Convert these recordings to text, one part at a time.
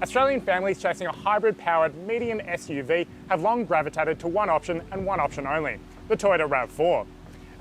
Australian families chasing a hybrid-powered medium SUV have long gravitated to one option and one option only, the Toyota RAV4.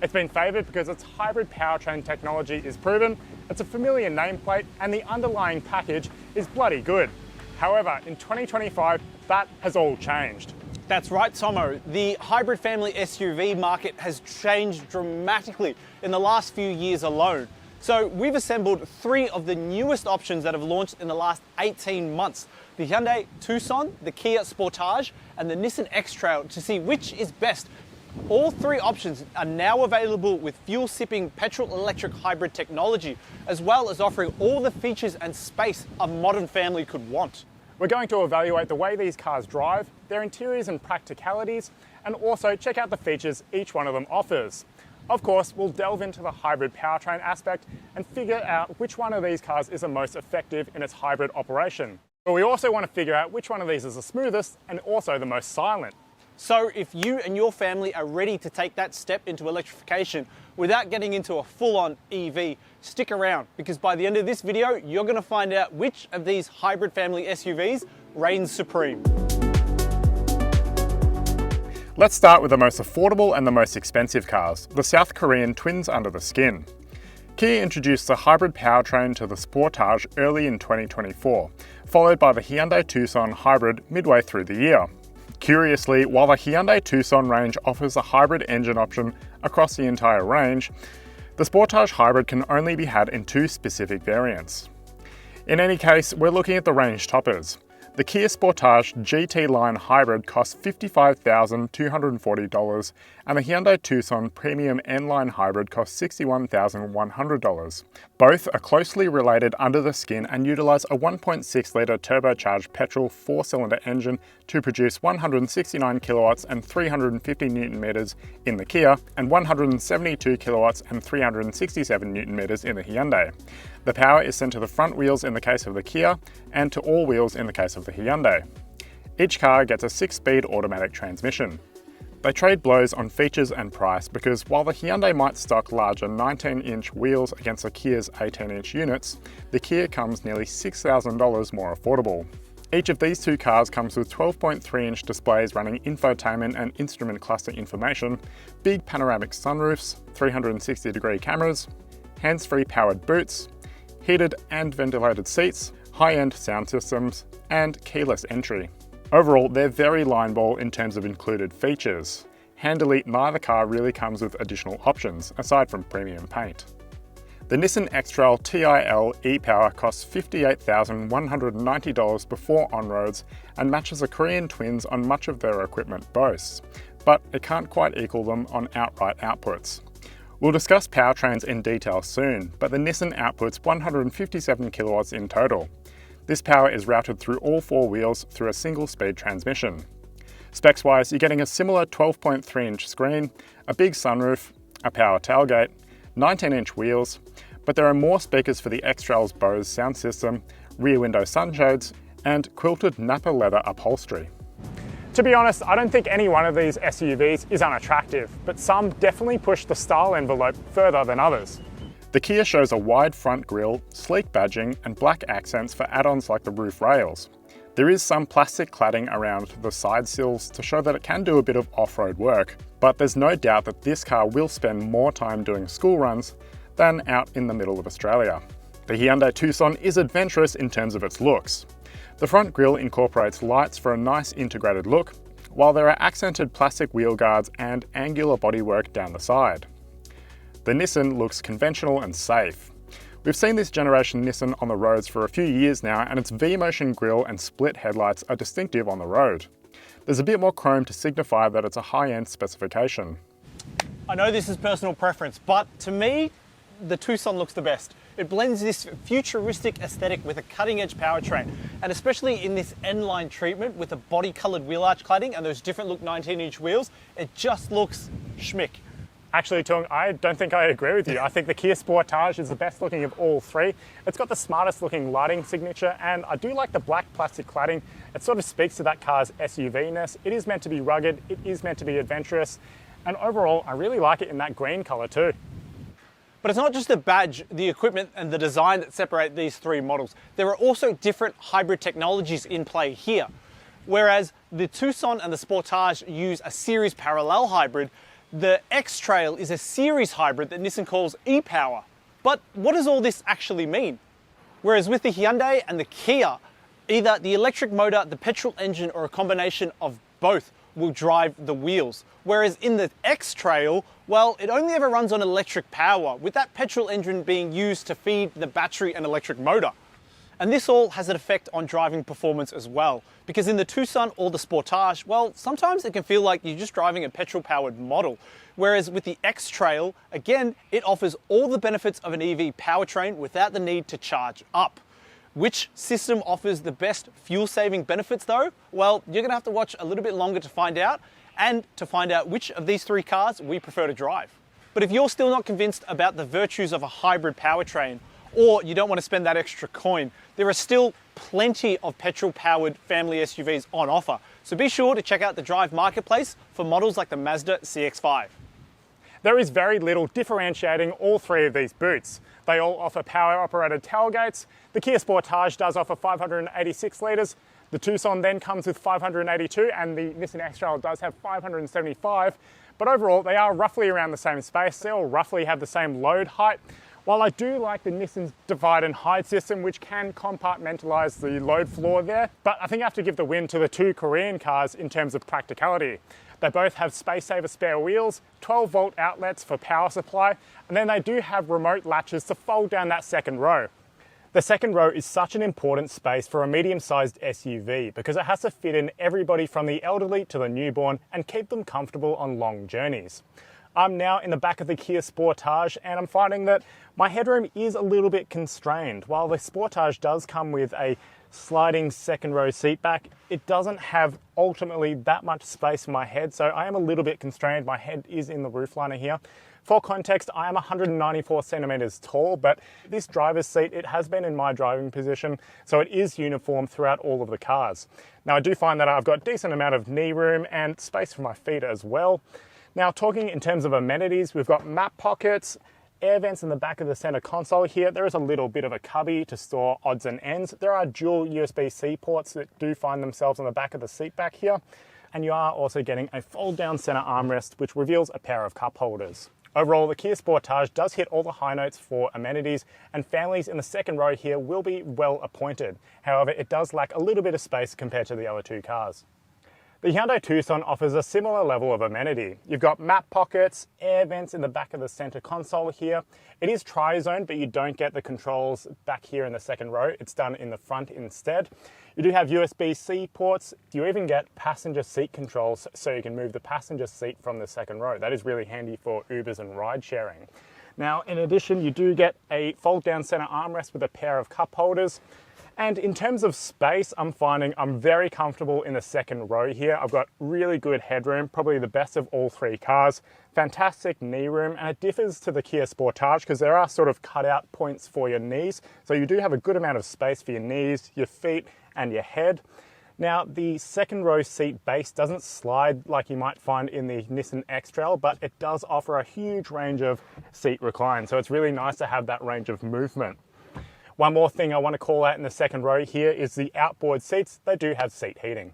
It's been favoured because its hybrid powertrain technology is proven, it's a familiar nameplate, and the underlying package is bloody good. However, in 2025, that has all changed. That's right, Tomo. The hybrid family SUV market has changed dramatically in the last few years alone. So we've assembled three of the newest options that have launched in the last 18 months. The Hyundai Tucson, the Kia Sportage, and the Nissan X-Trail to see which is best. All three options are now available with fuel-sipping petrol-electric hybrid technology, as well as offering all the features and space a modern family could want. We're going to evaluate the way these cars drive, their interiors and practicalities, and also check out the features each one of them offers. Of course, we'll delve into the hybrid powertrain aspect and figure out which one of these cars is the most effective in its hybrid operation. But we also want to figure out which one of these is the smoothest and also the most silent. So if you and your family are ready to take that step into electrification without getting into a full-on EV, stick around, because by the end of this video, you're going to find out which of these hybrid family SUVs reigns supreme. Let's start with the most affordable and the most expensive cars, the South Korean twins under the skin. Kia introduced the hybrid powertrain to the Sportage early in 2024, followed by the Hyundai Tucson hybrid midway through the year. Curiously, while the Hyundai Tucson range offers a hybrid engine option across the entire range, the Sportage hybrid can only be had in two specific variants. In any case, we're looking at the range toppers. The Kia Sportage GT Line Hybrid costs $55,240 and the Hyundai Tucson Premium N-Line Hybrid costs $61,100. Both are closely related under the skin and utilise a 1.6-litre turbocharged petrol 4-cylinder engine to produce 169 kilowatts and 350 newton meters in the Kia and 172 kilowatts and 367 newton meters in the Hyundai. The power is sent to the front wheels in the case of the Kia and to all wheels in the case of the Hyundai. Each car gets a 6-speed automatic transmission. They trade blows on features and price because while the Hyundai might stock larger 19-inch wheels against the Kia's 18-inch units, the Kia comes nearly $6,000 more affordable. Each of these two cars comes with 12.3-inch displays running infotainment and instrument cluster information, big panoramic sunroofs, 360-degree cameras, hands-free powered boots, heated and ventilated seats, high-end sound systems, and keyless entry. Overall, they're very line ball in terms of included features. Handily, neither car really comes with additional options, aside from premium paint. The Nissan X-Trail TIL e-Power costs $58,190 before on-roads and matches the Korean twins on much of their equipment boasts, but it can't quite equal them on outright outputs. We'll discuss powertrains in detail soon, but the Nissan outputs 157 kilowatts in total. This power is routed through all four wheels through a single-speed transmission. Specs-wise, you're getting a similar 12.3-inch screen, a big sunroof, a power tailgate, 19-inch wheels, but there are more speakers for the X-Trail's Bose sound system, rear window sunshades, and quilted Napa leather upholstery. To be honest, I don't think any one of these SUVs is unattractive, but some definitely push the style envelope further than others. The Kia shows a wide front grille, sleek badging, and black accents for add-ons like the roof rails. There is some plastic cladding around the side sills to show that it can do a bit of off-road work, but there's no doubt that this car will spend more time doing school runs than out in the middle of Australia. The Hyundai Tucson is adventurous in terms of its looks. The front grille incorporates lights for a nice integrated look, while there are accented plastic wheel guards and angular bodywork down the side. The Nissan looks conventional and safe. We've seen this generation Nissan on the roads for a few years now, and its V-motion grille and split headlights are distinctive on the road. There's a bit more chrome to signify that it's a high-end specification. I know this is personal preference, but to me, the Tucson looks the best. It blends this futuristic aesthetic with a cutting-edge powertrain, and especially in this N-line treatment with the body-coloured wheel arch cladding and those different look 19-inch wheels, it just looks schmick. Actually, Tung, I don't think I agree with you. I think the Kia Sportage is the best looking of all three. It's got the smartest looking lighting signature, and I do like the black plastic cladding. It sort of speaks to that car's SUV-ness. It is meant to be rugged, it is meant to be adventurous, and overall, I really like it in that green colour too. But it's not just the badge, the equipment and the design that separate these three models. There are also different hybrid technologies in play here. Whereas the Tucson and the Sportage use a series parallel hybrid, the X-Trail is a series hybrid that Nissan calls e-Power. But what does all this actually mean? Whereas with the Hyundai and the Kia, either the electric motor, the petrol engine, or a combination of both will drive the wheels. Whereas in the X-Trail, well, it only ever runs on electric power, with that petrol engine being used to feed the battery and electric motor. And this all has an effect on driving performance as well, because in the Tucson or the Sportage, well, sometimes it can feel like you're just driving a petrol-powered model. Whereas with the X-Trail, again, it offers all the benefits of an EV powertrain without the need to charge up. Which system offers the best fuel-saving benefits though? Well, you're gonna have to watch a little bit longer to find out, and to find out which of these three cars we prefer to drive. But if you're still not convinced about the virtues of a hybrid powertrain, or you don't want to spend that extra coin, there are still plenty of petrol-powered family SUVs on offer. So be sure to check out the Drive marketplace for models like the Mazda CX-5. There is very little differentiating all three of these boots. They all offer power-operated tailgates. The Kia Sportage does offer 586 litres. The Tucson then comes with 582, and the Nissan X-Trail does have 575. But overall, they are roughly around the same space. They all roughly have the same load height. While I do like the Nissan's divide and hide system, which can compartmentalise the load floor there, but I think I have to give the win to the two Korean cars in terms of practicality. They both have space-saver spare wheels, 12-volt outlets for power supply, and then they do have remote latches to fold down that second row. The second row is such an important space for a medium-sized SUV because it has to fit in everybody from the elderly to the newborn and keep them comfortable on long journeys. I'm now in the back of the Kia Sportage and I'm finding that my headroom is a little bit constrained. While the Sportage does come with a sliding second row seat back, it doesn't have ultimately that much space for my head, so I am a little bit constrained. My head is in the roofliner here. For context, I am 194 centimeters tall, but this driver's seat, it has been in my driving position, so it is uniform throughout all of the cars. Now I do find that I've got a decent amount of knee room and space for my feet as well. Now talking in terms of amenities, we've got map pockets, air vents in the back of the center console here. There is a little bit of a cubby to store odds and ends. There are dual USB-C ports that do find themselves on the back of the seat back here. And you are also getting a fold down center armrest, which reveals a pair of cup holders. Overall, the Kia Sportage does hit all the high notes for amenities, and families in the second row here will be well appointed. However, it does lack a little bit of space compared to the other two cars. The Hyundai Tucson offers a similar level of amenity. You've got map pockets, air vents in the back of the center console here. It is tri-zone, but you don't get the controls back here in the second row. It's done in the front instead. You do have USB-C ports. You even get passenger seat controls, so you can move the passenger seat from the second row. That is really handy for Ubers and ride sharing. Now, in addition, you do get a fold-down center armrest with a pair of cup holders. And in terms of space, I'm finding I'm very comfortable in the second row here. I've got really good headroom, probably the best of all three cars. Fantastic knee room, and it differs to the Kia Sportage because there are sort of cutout points for your knees. So you do have a good amount of space for your knees, your feet, and your head. Now, the second row seat base doesn't slide like you might find in the Nissan X-Trail, but it does offer a huge range of seat recline. So it's really nice to have that range of movement. One more thing I want to call out in the second row here is the outboard seats. They do have seat heating.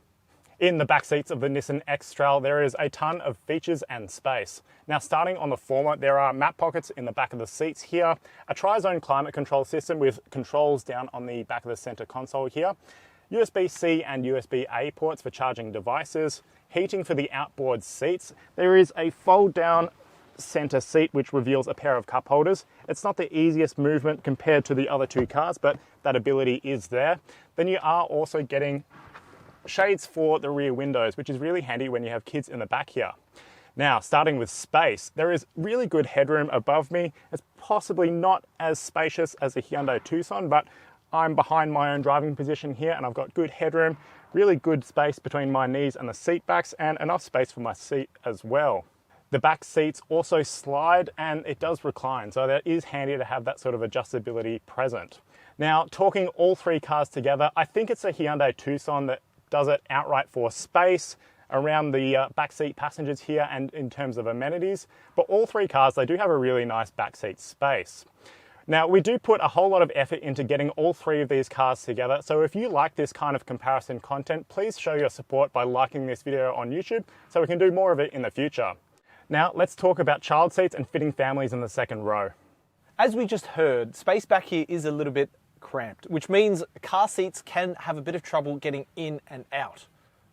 In the back seats of the Nissan X-Trail, there is a ton of features and space. Now, starting on the former, there are map pockets in the back of the seats here, a tri-zone climate control system with controls down on the back of the center console here, USB-C and USB-A ports for charging devices, heating for the outboard seats. There is a fold-down center seat which reveals a pair of cup holders. It's not the easiest movement compared to the other two cars, but that ability is there. Then you are also getting shades for the rear windows, which is really handy when you have kids in the back here. Now, starting with space, there is really good headroom above me. It's possibly not as spacious as the Hyundai Tucson, but I'm behind my own driving position here and I've got good headroom, really good space between my knees and the seat backs, and enough space for my seat as well. The back seats also slide and it does recline, so that is handy to have that sort of adjustability present. Now, talking all three cars together, I think it's a Hyundai Tucson that does it outright for space, around the backseat passengers here and in terms of amenities, but all three cars, they do have a really nice backseat space. Now, we do put a whole lot of effort into getting all three of these cars together, so if you like this kind of comparison content, please show your support by liking this video on YouTube so we can do more of it in the future. Now, let's talk about child seats and fitting families in the second row. As we just heard, space back here is a little bit cramped, which means car seats can have a bit of trouble getting in and out.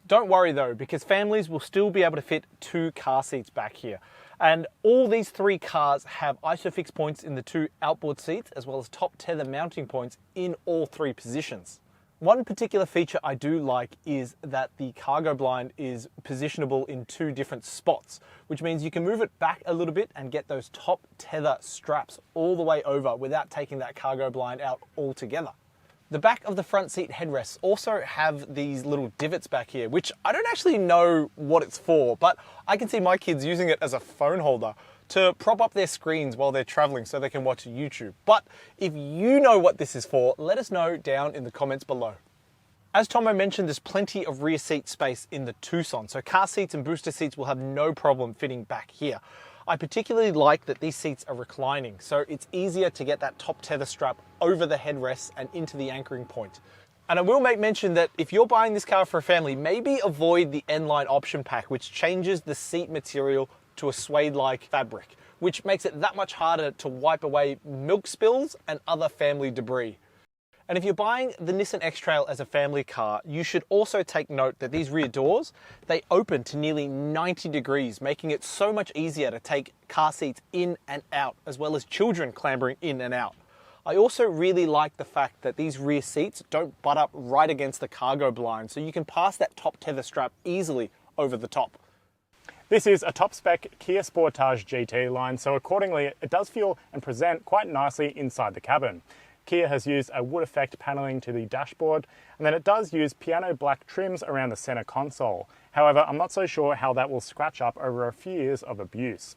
Don't worry though, because families will still be able to fit 2 car seats back here. And all these 3 cars have ISOFIX points in the 2 outboard seats, as well as top tether mounting points in all 3 positions. One particular feature I do like is that the cargo blind is positionable in 2 different spots, which means you can move it back a little bit and get those top tether straps all the way over without taking that cargo blind out altogether. The back of the front seat headrests also have these little divots back here, which I don't actually know what it's for, but I can see my kids using it as a phone holder to prop up their screens while they're traveling so they can watch YouTube. But if you know what this is for, let us know down in the comments below. As Tomo mentioned, there's plenty of rear seat space in the Tucson, so car seats and booster seats will have no problem fitting back here. I particularly like that these seats are reclining, so it's easier to get that top tether strap over the headrests and into the anchoring point. And I will make mention that if you're buying this car for a family, maybe avoid the N-Line option pack, which changes the seat material to a suede-like fabric, which makes it that much harder to wipe away milk spills and other family debris. And if you're buying the Nissan X-Trail as a family car, you should also take note that these rear doors, they open to nearly 90 degrees, making it so much easier to take car seats in and out, as well as children clambering in and out. I also really like the fact that these rear seats don't butt up right against the cargo blind, so you can pass that top tether strap easily over the top. This is a top-spec Kia Sportage GT line, so accordingly it does feel and present quite nicely inside the cabin. Kia has used a wood effect paneling to the dashboard, and then it does use piano black trims around the center console. However, I'm not so sure how that will scratch up over a few years of abuse.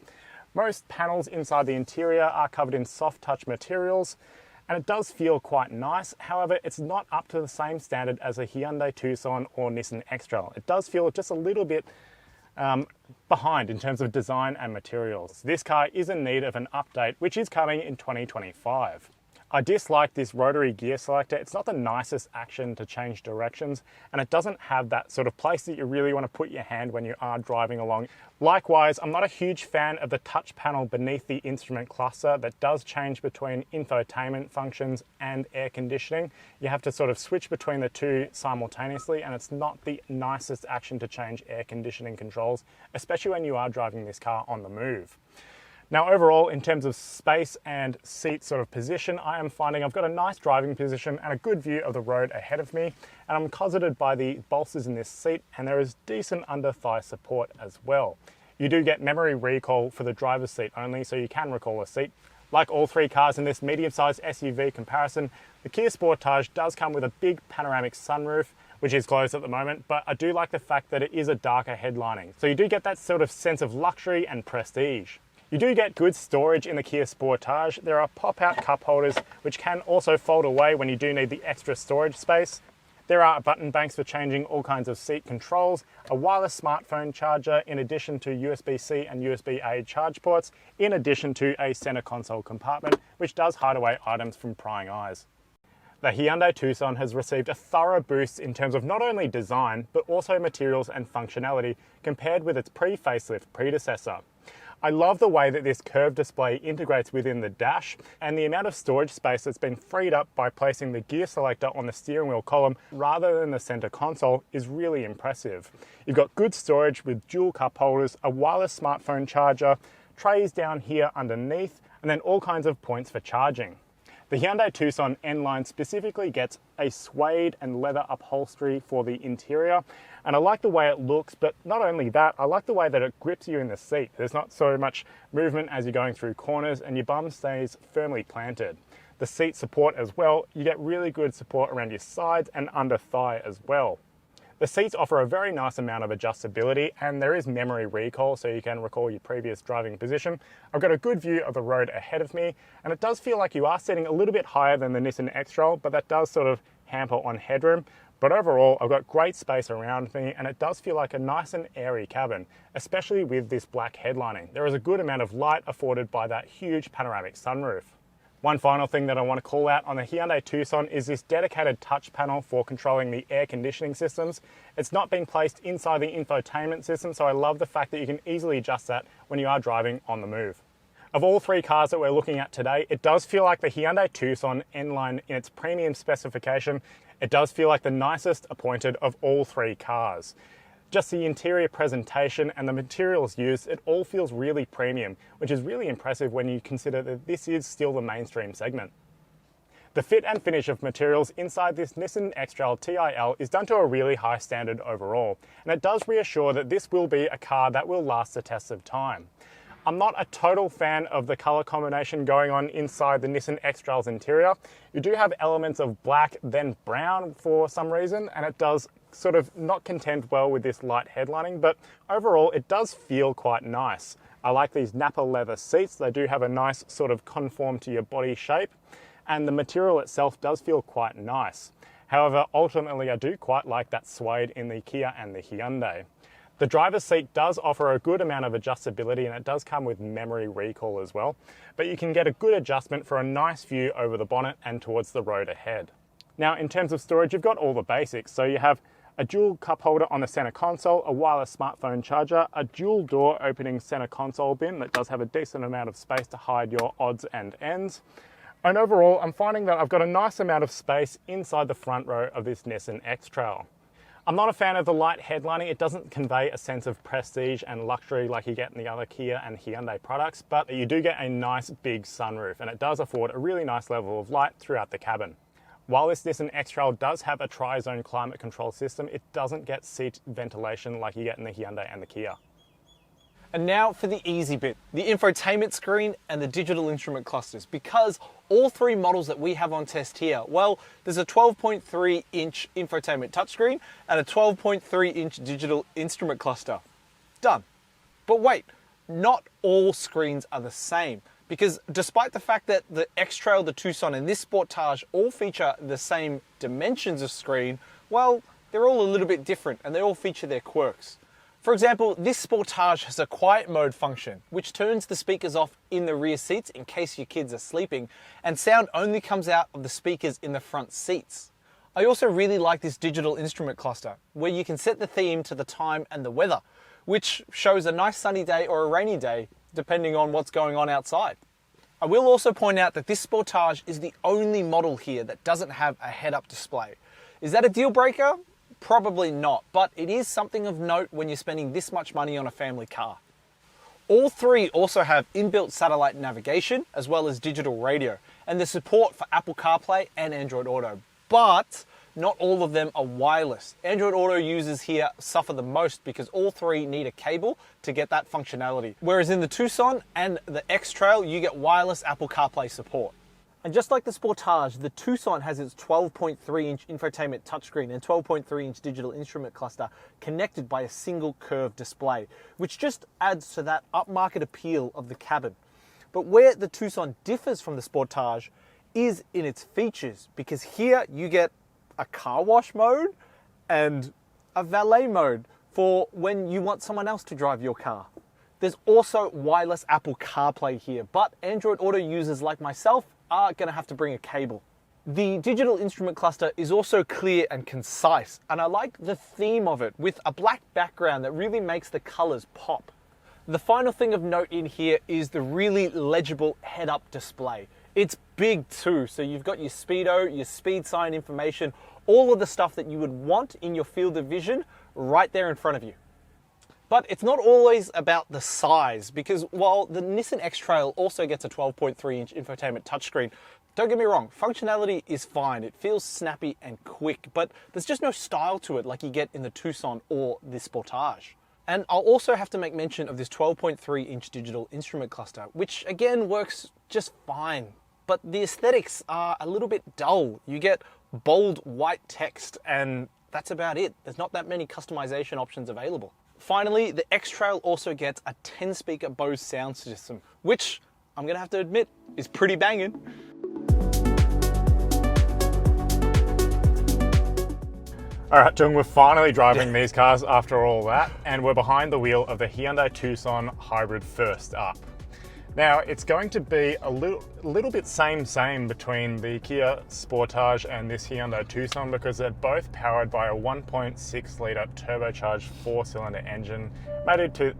Most panels inside the interior are covered in soft touch materials, and it does feel quite nice. However, it's not up to the same standard as a Hyundai Tucson or Nissan X-Trail. It does feel just a little bit behind in terms of design and materials. This car is in need of an update, which is coming in 2025. I dislike this rotary gear selector. It's not the nicest action to change directions, and it doesn't have that sort of place that you really want to put your hand when you are driving along. Likewise, I'm not a huge fan of the touch panel beneath the instrument cluster that does change between infotainment functions and air conditioning. You have to sort of switch between the 2 simultaneously, and it's not the nicest action to change air conditioning controls, especially when you are driving this car on the move. Now overall, in terms of space and seat sort of position, I am finding I've got a nice driving position and a good view of the road ahead of me, and I'm cosseted by the bolsters in this seat, and there is decent under thigh support as well. You do get memory recall for the driver's seat only, so you can recall a seat. Like all 3 cars in this medium-sized SUV comparison, the Kia Sportage does come with a big panoramic sunroof, which is closed at the moment, but I do like the fact that it is a darker headlining. So you do get that sort of sense of luxury and prestige. You do get good storage in the Kia Sportage. There are pop-out cup holders, which can also fold away when you do need the extra storage space. There are button banks for changing all kinds of seat controls, a wireless smartphone charger in addition to USB-C and USB-A charge ports, in addition to a center console compartment, which does hide away items from prying eyes. The Hyundai Tucson has received a thorough boost in terms of not only design, but also materials and functionality compared with its pre-facelift predecessor. I love the way that this curved display integrates within the dash, and the amount of storage space that's been freed up by placing the gear selector on the steering wheel column rather than the center console is really impressive. You've got good storage with dual cup holders, a wireless smartphone charger, trays down here underneath, and then all kinds of points for charging. The Hyundai Tucson N-Line specifically gets a suede and leather upholstery for the interior, and I like the way it looks, but not only that, I like the way that it grips you in the seat. There's not so much movement as you're going through corners, and your bum stays firmly planted. The seat support as well, you get really good support around your sides and under thigh as well. The seats offer a very nice amount of adjustability, and there is memory recall, so you can recall your previous driving position. I've got a good view of the road ahead of me, and it does feel like you are sitting a little bit higher than the Nissan X-Trail, but that does sort of hamper on headroom. But overall, I've got great space around me and it does feel like a nice and airy cabin, especially with this black headlining. There is a good amount of light afforded by that huge panoramic sunroof. One final thing that I want to call out on the Hyundai Tucson is this dedicated touch panel for controlling the air conditioning systems. It's not been placed inside the infotainment system, so I love the fact that you can easily adjust that when you are driving on the move. Of all three cars that we're looking at today, it does feel like the Hyundai Tucson N-Line in its premium specification. It does feel like the nicest appointed of all three cars. Just the interior presentation and the materials used, it all feels really premium, which is really impressive when you consider that this is still the mainstream segment. The fit and finish of materials inside this Nissan X-Trail TIL is done to a really high standard overall, and it does reassure that this will be a car that will last the test of time. I'm not a total fan of the color combination going on inside the Nissan X-Trail's interior. You do have elements of black, then brown for some reason, and it does sort of not contend well with this light headlining, but overall it does feel quite nice. I like these Napa leather seats. They do have a nice sort of conform to your body shape, and the material itself does feel quite nice. However, ultimately I do quite like that suede in the Kia and the Hyundai. The driver's seat does offer a good amount of adjustability and it does come with memory recall as well, but you can get a good adjustment for a nice view over the bonnet and towards the road ahead. Now in terms of storage, you've got all the basics. So you have a dual cup holder on the center console, a wireless smartphone charger, a dual door opening center console bin that does have a decent amount of space to hide your odds and ends. And overall, I'm finding that I've got a nice amount of space inside the front row of this Nissan X-Trail. I'm not a fan of the light headlining. It doesn't convey a sense of prestige and luxury like you get in the other Kia and Hyundai products, but you do get a nice big sunroof and it does afford a really nice level of light throughout the cabin. While this Nissan X-Trail does have a tri-zone climate control system, it doesn't get seat ventilation like you get in the Hyundai and the Kia. And now for the easy bit, the infotainment screen and the digital instrument clusters, because all three models that we have on test here, well, there's a 12.3 inch infotainment touchscreen and a 12.3 inch digital instrument cluster. Done. But wait, not all screens are the same, because despite the fact that the X-Trail, the Tucson and this Sportage all feature the same dimensions of screen, well, they're all a little bit different and they all feature their quirks. For example, this Sportage has a quiet mode function, which turns the speakers off in the rear seats in case your kids are sleeping, and sound only comes out of the speakers in the front seats. I also really like this digital instrument cluster, where you can set the theme to the time and the weather, which shows a nice sunny day or a rainy day, depending on what's going on outside. I will also point out that this Sportage is the only model here that doesn't have a head-up display. Is that a deal breaker? Probably not, but it is something of note when you're spending this much money on a family car. All three also have inbuilt satellite navigation as well as digital radio and the support for Apple CarPlay and Android Auto, but not all of them are wireless. Android Auto users here suffer the most because all three need a cable to get that functionality, whereas in the Tucson and the X-Trail you get wireless Apple CarPlay support. And just like the Sportage, the Tucson has its 12.3 inch infotainment touchscreen and 12.3 inch digital instrument cluster connected by a single curved display, which just adds to that upmarket appeal of the cabin. But where the Tucson differs from the Sportage is in its features, because here you get a car wash mode and a valet mode for when you want someone else to drive your car. There's also wireless Apple CarPlay here, but Android Auto users like myself are going to have to bring a cable. The digital instrument cluster is also clear and concise, and I like the theme of it with a black background that really makes the colors pop. The final thing of note in here is the really legible head-up display. It's big too, so you've got your speedo, your speed sign information, all of the stuff that you would want in your field of vision right there in front of you. But it's not always about the size, because while the Nissan X-Trail also gets a 12.3 inch infotainment touchscreen, don't get me wrong, functionality is fine. It feels snappy and quick, but there's just no style to it like you get in the Tucson or the Sportage. And I'll also have to make mention of this 12.3 inch digital instrument cluster, which again works just fine, but the aesthetics are a little bit dull. You get bold white text and that's about it. There's not that many customization options available. Finally, the X-Trail also gets a 10-speaker Bose sound system, which I'm gonna have to admit is pretty banging. All right, Tung, we're finally driving these cars after all that, and we're behind the wheel of the Hyundai Tucson Hybrid first up. Now, it's going to be a little bit same between the Kia Sportage and this Hyundai Tucson because they're both powered by a 1.6 litre turbocharged 4-cylinder engine mated to...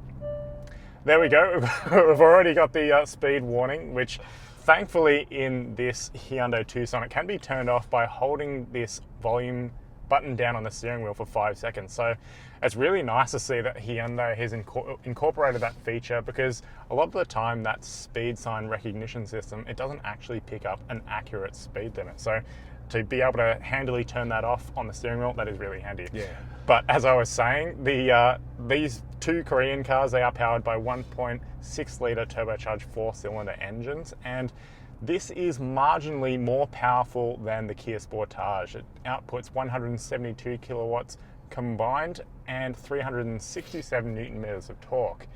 There we go, we've already got the speed warning, which thankfully in this Hyundai Tucson, it can be turned off by holding this volume button down on the steering wheel for 5 seconds. So it's really nice to see that Hyundai has incorporated that feature because a lot of the time that speed sign recognition system, it doesn't actually pick up an accurate speed limit. So to be able to handily turn that off on the steering wheel, that is really handy. Yeah. But as I was saying, these two Korean cars, they are powered by 1.6 litre turbocharged 4-cylinder engines, and this is marginally more powerful than the Kia Sportage. It outputs 172 kilowatts combined and 367 newton meters of torque.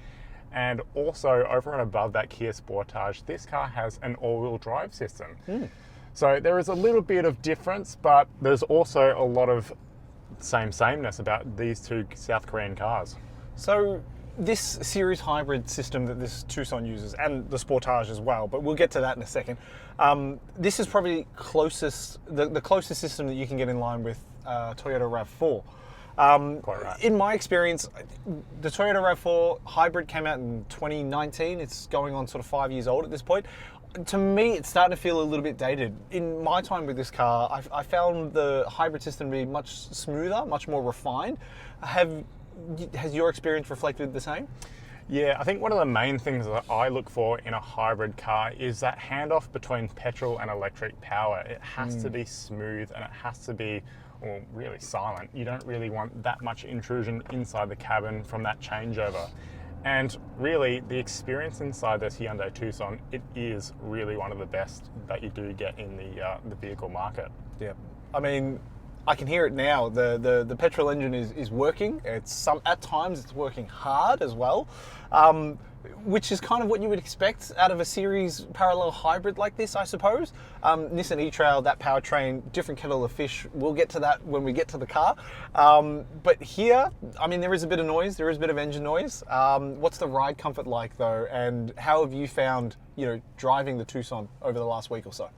And also over and above that Kia Sportage, this car has an all-wheel drive system. So there is a little bit of difference, but there's also a lot of sameness about these two South Korean cars. So this series hybrid system that this Tucson uses, and the Sportage as well, but we'll get to that in a second. This is probably the closest system that you can get in line with Toyota RAV4. Quite right. In my experience, the Toyota RAV4 hybrid came out in 2019. It's going on sort of 5 years old at this point. To me, it's starting to feel a little bit dated. In my time with this car, I found the hybrid system to be much smoother, much more refined. Has your experience reflected the same? Yeah, I think one of the main things that I look for in a hybrid car is that handoff between petrol and electric power. It has to be smooth and it has to be really silent. You don't really want that much intrusion inside the cabin from that changeover. And really, the experience inside this Hyundai Tucson, it is really one of the best that you do get in the vehicle market. Yeah, I mean, I can hear it now. The petrol engine is working. At times it's working hard as well, which is kind of what you would expect out of a series parallel hybrid like this, I suppose. Nissan e-Trail, that powertrain, different kettle of fish. We'll get to that when we get to the car. But here, I mean, there is a bit of noise. There is a bit of engine noise. What's the ride comfort like though? And how have you found, driving the Tucson over the last week or so?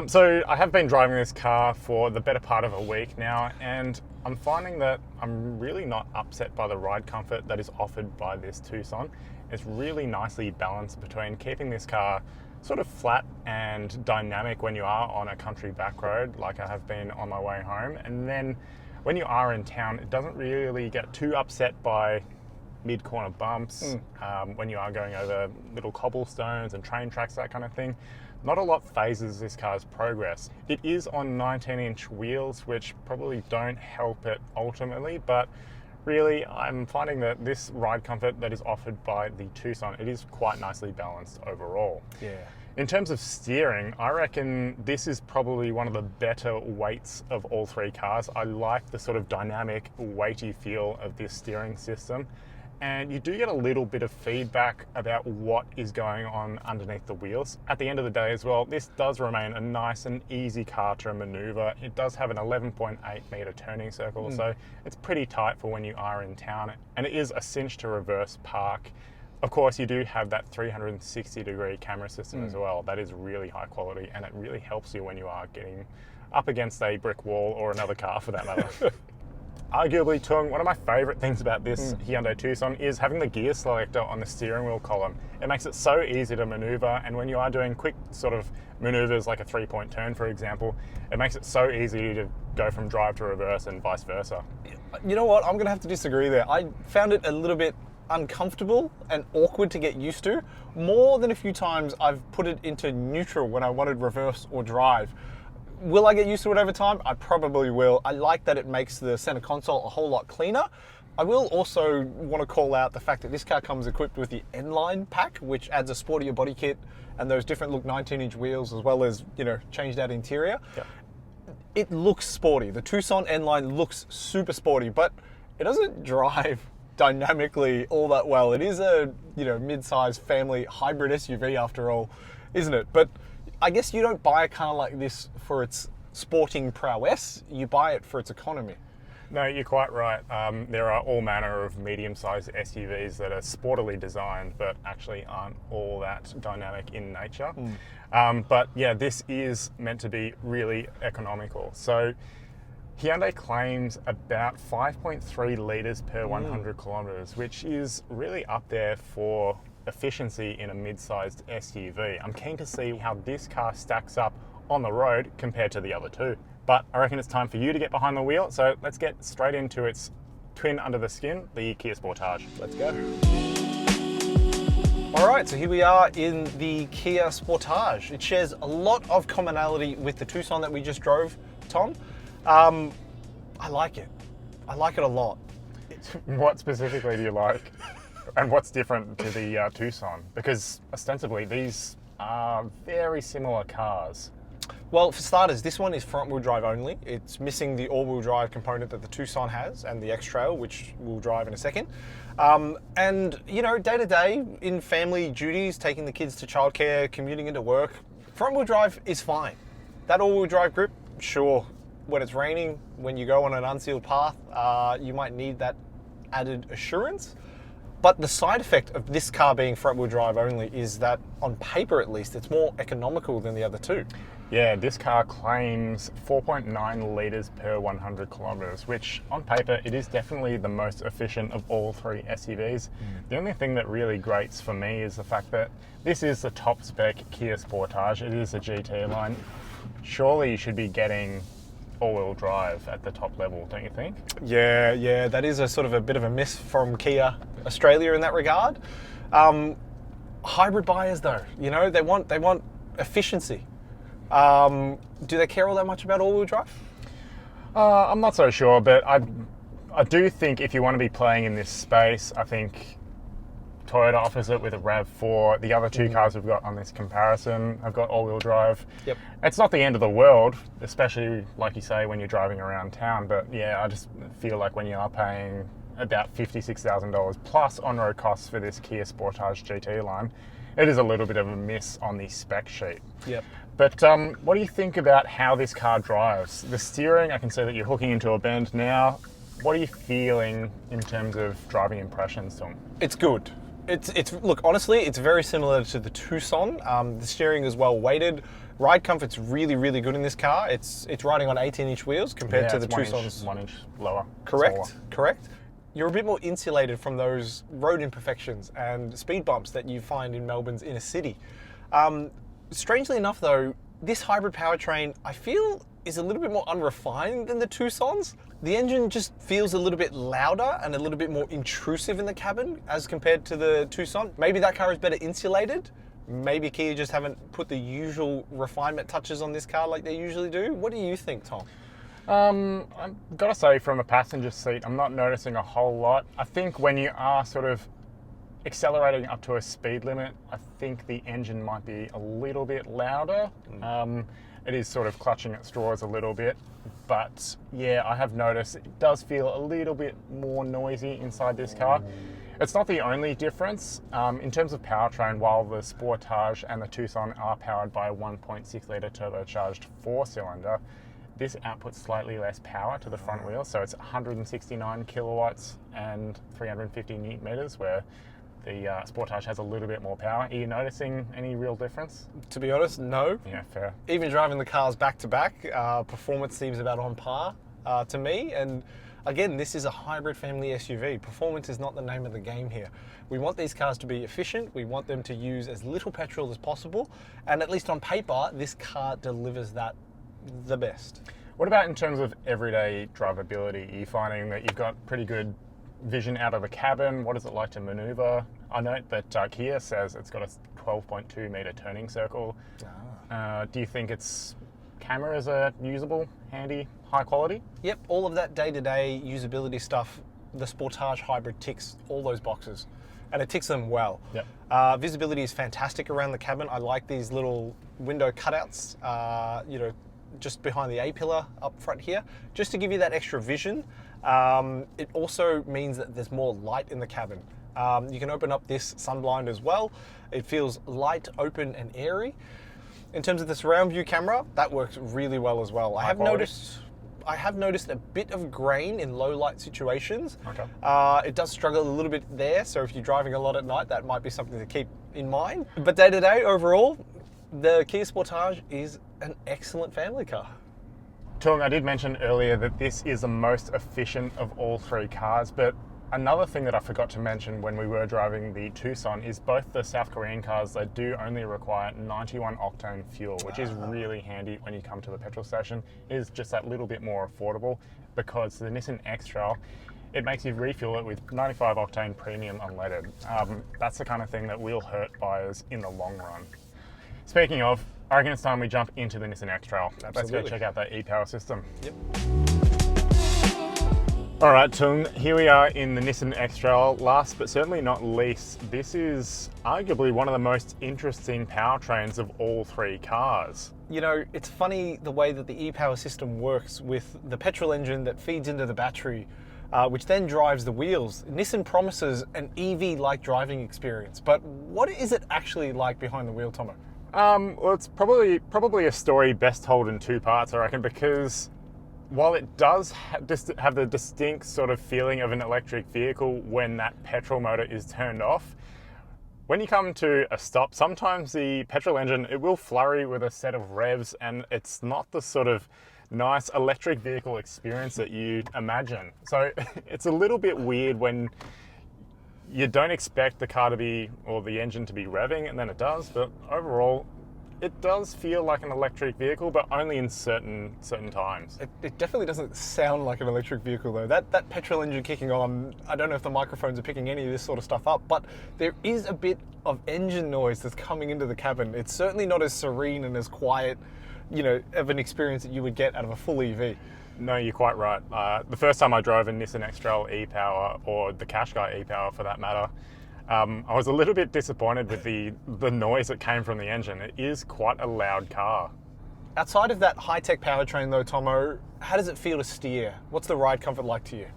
So I have been driving this car for the better part of a week now, and I'm finding that I'm really not upset by the ride comfort that is offered by this Tucson. It's really nicely balanced between keeping this car sort of flat and dynamic when you are on a country back road, like I have been on my way home, and then when you are in town, it doesn't really get too upset by mid-corner bumps, when you are going over little cobblestones and train tracks, that kind of thing. Not a lot phases this car's progress. It is on 19-inch wheels, which probably don't help it ultimately, but really I'm finding that this ride comfort that is offered by the Tucson, it is quite nicely balanced overall. Yeah. In terms of steering, I reckon this is probably one of the better weights of all three cars. I like the sort of dynamic, weighty feel of this steering system. And you do get a little bit of feedback about what is going on underneath the wheels. At the end of the day as well, this does remain a nice and easy car to maneuver. It does have an 11.8 meter turning circle, so it's pretty tight for when you are in town. And it is a cinch to reverse park. Of course, you do have that 360-degree camera system as well. That is really high quality, and it really helps you when you are getting up against a brick wall or another car for that matter. Arguably, Tung, one of my favourite things about this Hyundai Tucson is having the gear selector on the steering wheel column. It makes it so easy to manoeuvre, and when you are doing quick sort of manoeuvres like a 3-point turn, for example, it makes it so easy to go from drive to reverse and vice versa. You know what? I'm going to have to disagree there. I found it a little bit uncomfortable and awkward to get used to. More than a few times I've put it into neutral when I wanted reverse or drive. Will I get used to it over time? I probably will. I like that it makes the center console a whole lot cleaner. I will also want to call out the fact that this car comes equipped with the N-Line pack, which adds a sportier body kit and those different look 19-inch wheels, as well as, changed out interior. Yep. It looks sporty. The Tucson N-Line looks super sporty, but it doesn't drive dynamically all that well. It is a, mid-sized family hybrid SUV after all, isn't it? But I guess you don't buy a car like this for its sporting prowess, you buy it for its economy. No, you're quite right. There are all manner of medium-sized SUVs that are sportily designed, but actually aren't all that dynamic in nature. But yeah, this is meant to be really economical. So Hyundai claims about 5.3 litres per 100 kilometres, which is really up there for efficiency in a mid-sized SUV. I'm keen to see how this car stacks up on the road compared to the other two. But I reckon it's time for you to get behind the wheel, so let's get straight into its twin under the skin, the Kia Sportage. Let's go. All right, so here we are in the Kia Sportage. It shares a lot of commonality with the Tucson that we just drove, Tom. I like it. I like it a lot. What specifically do you like? And what's different to the Tucson? Because ostensibly these are very similar cars. Well, for starters, this one is front-wheel drive only. It's missing the all-wheel drive component that the Tucson has and the X-Trail, which we'll drive in a second. And, you know, day-to-day, in family duties, taking the kids to childcare, commuting into work, front-wheel drive is fine. That all-wheel drive grip, sure. When it's raining, when you go on an unsealed path, you might need that added assurance. But the side effect of this car being front-wheel drive only is that, on paper at least, it's more economical than the other two. Yeah, this car claims 4.9 litres per 100 kilometres, which on paper, it is definitely the most efficient of all three SUVs. The only thing that really grates for me is the fact that this is the top spec Kia Sportage. It is a GT line. Surely you should be getting all-wheel drive at the top level, don't you think? Yeah, that is a sort of a bit of a miss from Kia Australia in that regard. Hybrid buyers though, you know, they want efficiency. Do they care all that much about all-wheel drive? I'm not so sure, but I do think if you want to be playing in this space, I think Toyota offers it with a RAV4. The other two cars we've got on this comparison have got all-wheel drive. Yep. It's not the end of the world, especially, like you say, when you're driving around town. But yeah, I just feel like when you are paying about $56,000 plus on-road costs for this Kia Sportage GT line, it is a little bit of a miss on the spec sheet. Yep. But what do you think about how this car drives? The steering, I can see that you're hooking into a bend now. What are you feeling in terms of driving impressions, Tung? It's good. Look, honestly, it's very similar to the Tucson. The steering is well weighted. Ride comfort's really, really good in this car. It's riding on 18-inch wheels compared to the Tucson's 1 inch lower. Correct. You're a bit more insulated from those road imperfections and speed bumps that you find in Melbourne's inner city. Strangely enough, though, this hybrid powertrain, I feel, is a little bit more unrefined than the Tucson's. The engine just feels a little bit louder and a little bit more intrusive in the cabin as compared to the Tucson. Maybe that car is better insulated. Maybe Kia just haven't put the usual refinement touches on this car like they usually do. What do you think, Tom? I've got to say, from the passenger seat, I'm not noticing a whole lot. I think when you are sort of accelerating up to a speed limit, I think the engine might be a little bit louder. It is sort of clutching at straws a little bit, but yeah, I have noticed it does feel a little bit more noisy inside this car. It's not the only difference. In terms of powertrain, while the Sportage and the Tucson are powered by a 1.6 litre turbocharged 4-cylinder, this outputs slightly less power to the front wheel, so it's 169 kilowatts and 350 newton meters, where the Sportage has a little bit more power. Are you noticing any real difference? To be honest, no. Yeah, fair. Even driving the cars back to back, performance seems about on par to me. And again, this is a hybrid family SUV. Performance is not the name of the game here. We want these cars to be efficient. We want them to use as little petrol as possible. And at least on paper, this car delivers that the best. What about in terms of everyday drivability? Are you finding that you've got pretty good vision out of the cabin? What is it like to maneuver? I note that Kia says it's got a 12.2 meter turning circle. Do you think its cameras are usable, handy, high quality? Yep, all of that day-to-day usability stuff, the Sportage Hybrid ticks all those boxes, and it ticks them well. Yep. Visibility is fantastic around the cabin. I like these little window cutouts, just behind the A-pillar up front here, just to give you that extra vision. It also means that there's more light in the cabin. You can open up this sunblind as well. It feels light, open, and airy. In terms of the surround view camera, that works really well as well. I have noticed a bit of grain in low light situations. Okay. It does struggle a little bit there, so if you're driving a lot at night, that might be something to keep in mind. But day to day, overall, the Kia Sportage is an excellent family car. Tung, I did mention earlier that this is the most efficient of all three cars, but another thing that I forgot to mention when we were driving the Tucson is both the South Korean cars, they do only require 91 octane fuel, which is really handy when you come to the petrol station. It is just that little bit more affordable because the Nissan X-Trail, it makes you refuel it with 95 octane premium unleaded. That's the kind of thing that will hurt buyers in the long run. Speaking of, I reckon it's time we jump into the Nissan X-Trail. Let's go check out that e-power system. Yep. All right, Tung, here we are in the Nissan X-Trail. Last but certainly not least, this is arguably one of the most interesting powertrains of all three cars. You know, it's funny the way that the e-power system works with the petrol engine that feeds into the battery, which then drives the wheels. Nissan promises an EV-like driving experience, but what is it actually like behind the wheel, Tomo? Well, it's probably a story best told in two parts, I reckon, because while it does have the distinct sort of feeling of an electric vehicle when that petrol motor is turned off, when you come to a stop, sometimes the petrol engine, it will flurry with a set of revs, and it's not the sort of nice electric vehicle experience that you imagine. So it's a little bit weird when you don't expect the car to be, or the engine to be revving, and then it does, but overall, it does feel like an electric vehicle, but only in certain times. It definitely doesn't sound like an electric vehicle though. That petrol engine kicking on, I don't know if the microphones are picking any of this sort of stuff up, but there is a bit of engine noise that's coming into the cabin. It's certainly not as serene and as quiet, you know, of an experience that you would get out of a full EV. No, you're quite right. The first time I drove a Nissan X-Trail e-Power, or the Qashqai e-Power for that matter, I was a little bit disappointed with the noise that came from the engine. It is quite a loud car. Outside of that high-tech powertrain though, Tomo, how does it feel to steer? What's the ride comfort like to you?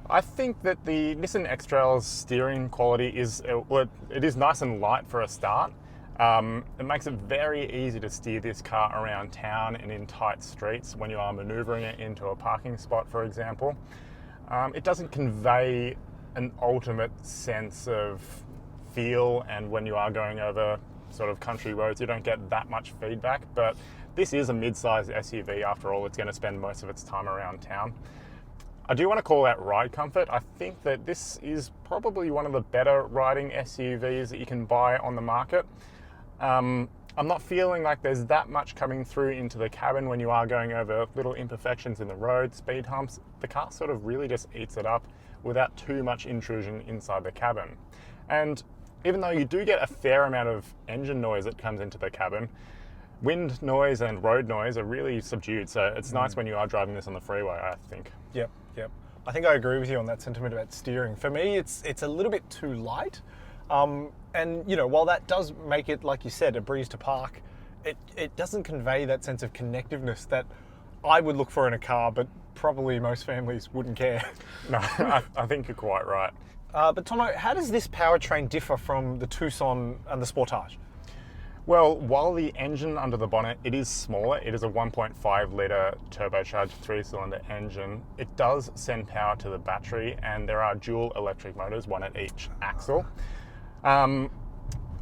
I think that the Nissan X-Trail's steering quality is, well, it is nice and light for a start. It makes it very easy to steer this car around town and in tight streets when you are maneuvering it into a parking spot, for example. It doesn't convey an ultimate sense of feel, and when you are going over sort of country roads, you don't get that much feedback, but this is a mid-sized SUV after all. It's going to spend most of its time around town. I do want to call out ride comfort. I think that this is probably one of the better riding SUVs that you can buy on the market. I'm not feeling like there's that much coming through into the cabin when you are going over little imperfections in the road, speed humps. The car sort of really just eats it up without too much intrusion inside the cabin. And even though you do get a fair amount of engine noise that comes into the cabin, wind noise and road noise are really subdued. So it's nice when you are driving this on the freeway, I think. Yep. I think I agree with you on that sentiment about steering. For me, it's a little bit too light. And you know, while that does make it, like you said, a breeze to park, it doesn't convey that sense of connectiveness that I would look for in a car, but probably most families wouldn't care. No, I think you're quite right. But Tomo, how does this powertrain differ from the Tucson and the Sportage? Well, while the engine under the bonnet, it is smaller, it is a 1.5 litre turbocharged 3-cylinder engine. It does send power to the battery, and there are dual electric motors, one at each axle.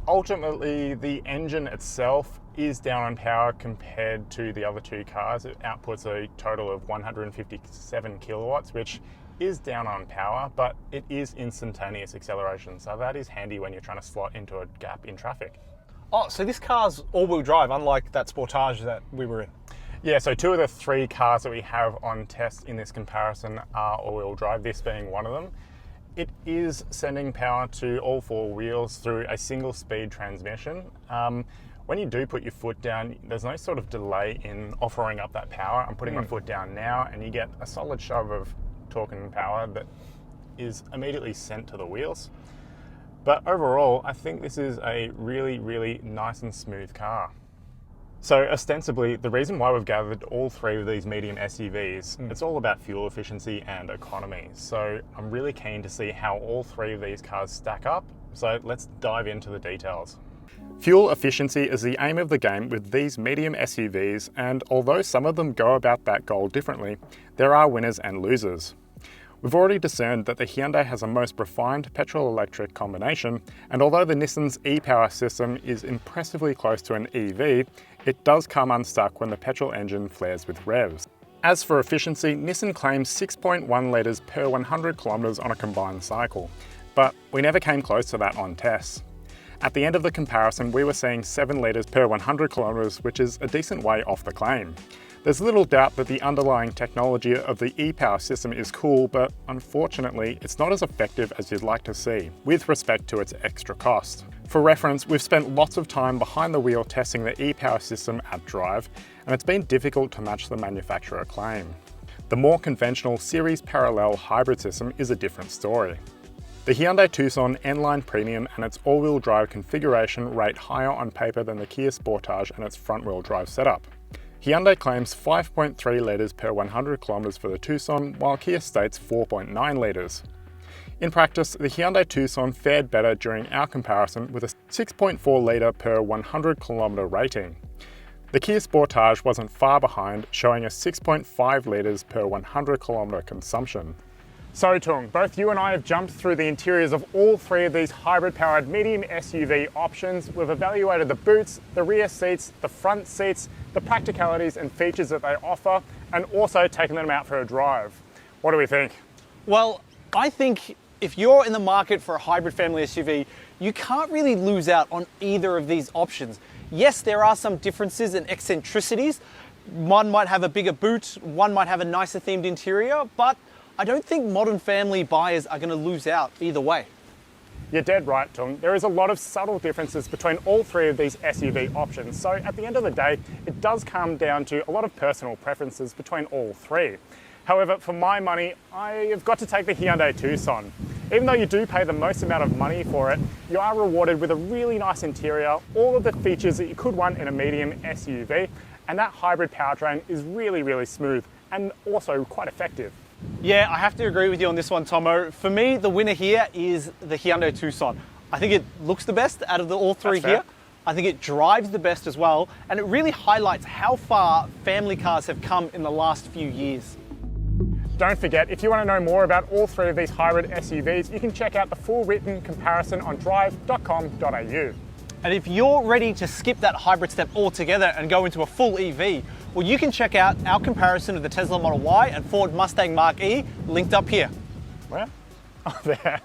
Ultimately, the engine itself is down on power compared to the other two cars. It outputs a total of 157 kilowatts, which is down on power, but it is instantaneous acceleration. So that is handy when you're trying to slot into a gap in traffic. Oh, so this car's all-wheel drive, unlike that Sportage that we were in. Yeah, so two of the three cars that we have on test in this comparison are all-wheel drive, this being one of them. It is sending power to all four wheels through a single speed transmission. When you do put your foot down, there's no sort of delay in offering up that power. I'm putting my foot down now, and you get a solid shove of torque and power that is immediately sent to the wheels. But overall, I think this is a really, really nice and smooth car. So ostensibly, the reason why we've gathered all three of these medium SUVs, it's all about fuel efficiency and economy. So I'm really keen to see how all three of these cars stack up. So let's dive into the details. Fuel efficiency is the aim of the game with these medium SUVs, and although some of them go about that goal differently, there are winners and losers. We've already discerned that the Hyundai has a most refined petrol-electric combination, and although the Nissan's e-Power system is impressively close to an EV, it does come unstuck when the petrol engine flares with revs. As for efficiency, Nissan claims 6.1 litres per 100 kilometres on a combined cycle, but we never came close to that on tests. At the end of the comparison, we were seeing 7 litres per 100 kilometres, which is a decent way off the claim. There's little doubt that the underlying technology of the e-Power system is cool, but unfortunately, it's not as effective as you'd like to see, with respect to its extra cost. For reference, we've spent lots of time behind the wheel testing the e-Power system at Drive, and it's been difficult to match the manufacturer claim. The more conventional series parallel hybrid system is a different story. The Hyundai Tucson N-Line Premium and its all-wheel drive configuration rate higher on paper than the Kia Sportage and its front-wheel drive setup. Hyundai claims 5.3 litres per 100 kilometres for the Tucson, while Kia states 4.9 litres. In practice, the Hyundai Tucson fared better during our comparison with a 6.4 litre per 100 kilometre rating. The Kia Sportage wasn't far behind, showing a 6.5 litres per 100 kilometre consumption. So Tung, both you and I have jumped through the interiors of all three of these hybrid-powered medium SUV options. We've evaluated the boots, the rear seats, the front seats, the practicalities and features that they offer, and also taken them out for a drive. What do we think? Well, I think if you're in the market for a hybrid family SUV, you can't really lose out on either of these options. Yes, there are some differences and eccentricities. One might have a bigger boot, one might have a nicer themed interior, but I don't think modern family buyers are going to lose out either way. You're dead right, Tung. There is a lot of subtle differences between all three of these SUV options, so at the end of the day, it does come down to a lot of personal preferences between all three. However, for my money, I have got to take the Hyundai Tucson. Even though you do pay the most amount of money for it, you are rewarded with a really nice interior, all of the features that you could want in a medium SUV, and that hybrid powertrain is really smooth and also quite effective. Yeah, I have to agree with you on this one, Tomo. For me, the winner here is the Hyundai Tucson. I think it looks the best out of all three here. I think it drives the best as well, and it really highlights how far family cars have come in the last few years. Don't forget, if you want to know more about all three of these hybrid SUVs, you can check out the full written comparison on Drive.com.au. And if you're ready to skip that hybrid step altogether and go into a full EV, well, you can check out our comparison of the Tesla Model Y and Ford Mustang Mach-E, linked up here. Where? Oh, there.